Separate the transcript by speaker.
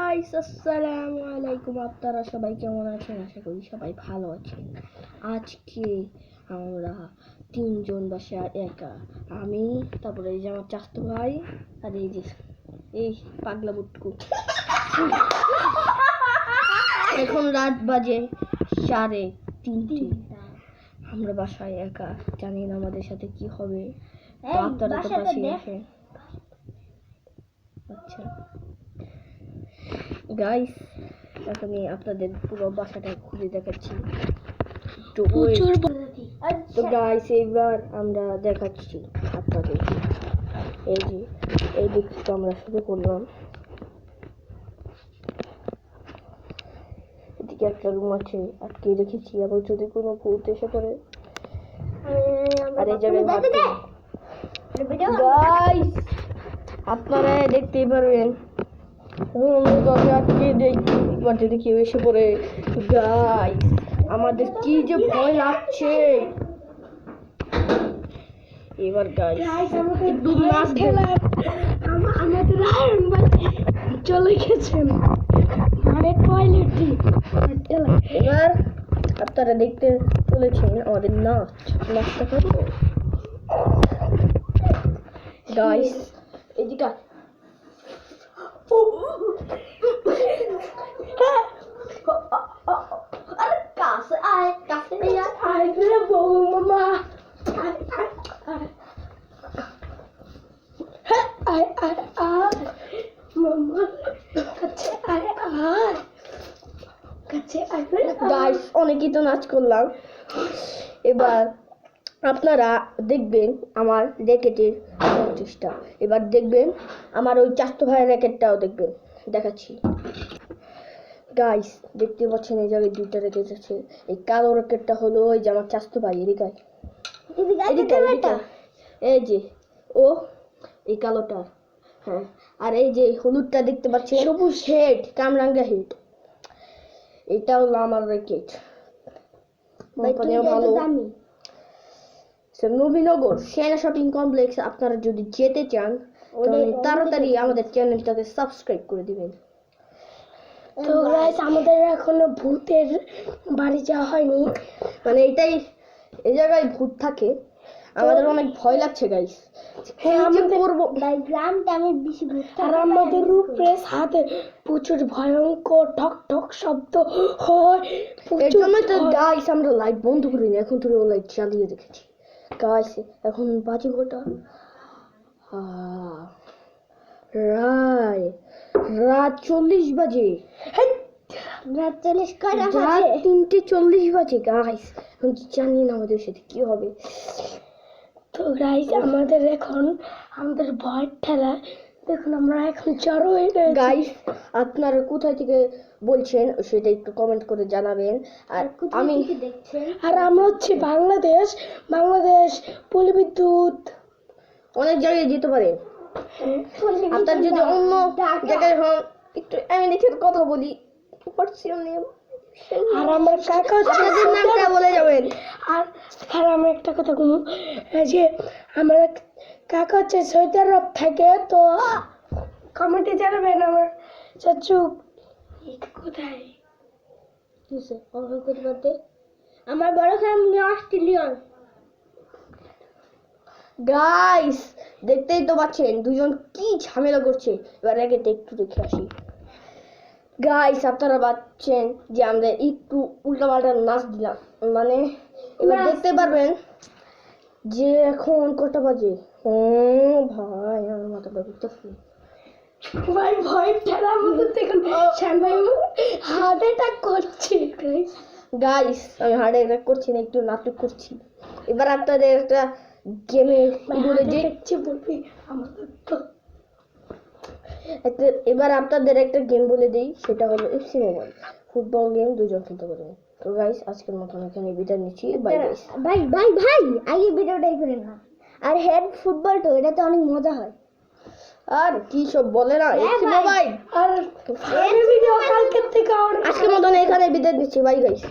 Speaker 1: Guys, আসসালামু আলাইকুম। আপনারা সবাই কেমন আছেন? আশা করি সবাই ভালো আছেন। আজকে আমরা তিনজন বাসায় একা, আমি, তারপরে এই যে আমার চাচতো ভাই, আর এই পাগলা বুটকু। এখন রাত বাজে 3:30। আমরা বাসায় একা, জানি না আমাদের সাথে কি হবে। আপনারা তো পাশে আসেন। আচ্ছা গাইস, এখন আপনাদের পুরো বাসাটা ঘুরে দেখাচ্ছি। তো গাইস, এবার আমরা দেখাচ্ছি আপনাদের। এই দিক থেকে আমরা শুরু করলাম। এদিকে একটা রুম আছে, আটকে রেখেছি, আবার যদি কোনো ভূত এসে পড়ে। আর এই জায়গায় গাইস আপনারা দেখতেই পারবেন যদি কেউ এসে পড়ে। গাইস আমাদের কি যে ভয় লাগছে। এবার গাইস আমাদের চলে গেছেন এবার আপনারা দেখতে চলেছেন আমাদের নাচটা করবো। গাইস এদিকে গাইস অনেকই তো নাচ করলাম। এবার আপনারা দেখবেন আমার র্যাকেটের 30টা। এবার দেখবেন আমার ওই চাচতো ভাইয়ের র্যাকেটটাও দেখবেন, দেখাচ্ছি। গাইস দেখতে পাচ্ছেন এই জায়গায় 2টা র্যাকেট আছে। এই কালো র্যাকেটটা হলো ওই যে আমার চাচতো ভাই, এদিকে এই যে ও এই কালোটা, হ্যাঁ। আর এই যে হলুদটা দেখতে পাচ্ছেন, সবুজ হেড, কামরাঙ্গা হেড, এটা হলো আমার র্যাকেট। নবীনগর সেনা শপিং কমপ্লেক্স। আপনারা যদি যেতে চান তাহলে তাড়াতাড়ি আমাদের চ্যানেলটাকে সাবস্ক্রাইব করে দিবেন। তো গাইস আমাদের এখনো ভূতের বাড়ি যাওয়া হয়নি, মানে এই জায়গায় ভূত থাকে, আমাদের অনেক ভয় লাগছে গাইস। হ্যাঁ আমি করব গ্রামটা আমি বেশি ভূত, আর আমাদের উপরে হাতে প্রচুর ভয়ঙ্কর ঠক ঠক শব্দ হয়। এর জন্য তো গাইস আমরা লাইট বন্ধ করিনি, এখন তো লাইট চালিয়ে রেখেছি। গাইস এখন বাজে কটা? রাত 40 বাজে। রাত 3:40 বাজে। গাইস আমি জানি না আমাদের সাথে কি হবে। তো গাইস আমাদের ভয়ের ঠেলা দেখুন, আমরা এখন জড়ো হয়ে গেছি। গাইস আপনারা কোথায় থেকে বলছেন সেটা একটু কমেন্ট করে জানাবেন। আর আমি দেখছেন, আর আমরা হচ্ছে বাংলাদেশ পল্লী-বিদ্যুৎ। অনেক জায়গায় যেতে পারে। আপনার যদি অন্য জায়গায় হন, একটু আমেরিকার কথা বলি, আর আমার কাকা নামটা বলে যাবেন। আর আমি একটা কথা বলবো, যে আমার কাকা হচ্ছে সৌদি আরব থাকে, তো কমেন্টে জানাবেন আমার চাচু কোথায়। আমার বড় ফ্যামিলি অস্ট্রেলিয়ান। গাইস দেখতেই তো পাচ্ছেন দুজন কি ঝামেলা করছে। এবার আগে একটু দেখে আসি। গাইস আপনারা পাচ্ছেন যে আমরা একটু উল্টাপাল্টা নাচ দিলাম, মানে এবার দেখতে পারবেন যে এখন কটা বাজে। ভাই আমার মাথাটা ঘুরতেছে ভাই, ভয় ঠেলার মতো দেখুন হার্ট অ্যাটাক করছে। গাইস আমি হার্ট অ্যাটাক করছি না, একটু নাটক করছি। এবার আপনাদের একটা গেমে বলে দেখছি, বলবি আমাদের তো এবার আপনাদের একটা গেম বলে দিই, সেটা হলো এফসি মোবাইল ফুটবল গেম, 2জন খেলতে পারবেন। তো গাইস আজকের মতন এখানে বিদায় নিচ্ছি। Bye guys. ভাই আগে ভিডিওটাই করে না। আর হেড ফুটবল তো এটা তো অনেক মজা হয়। আর কি সব বলে না এফসি মোবাইল। আর ভিডিও কালকে থেকে আজকের মতন এখানে বিদায় নিচ্ছি। Bye guys.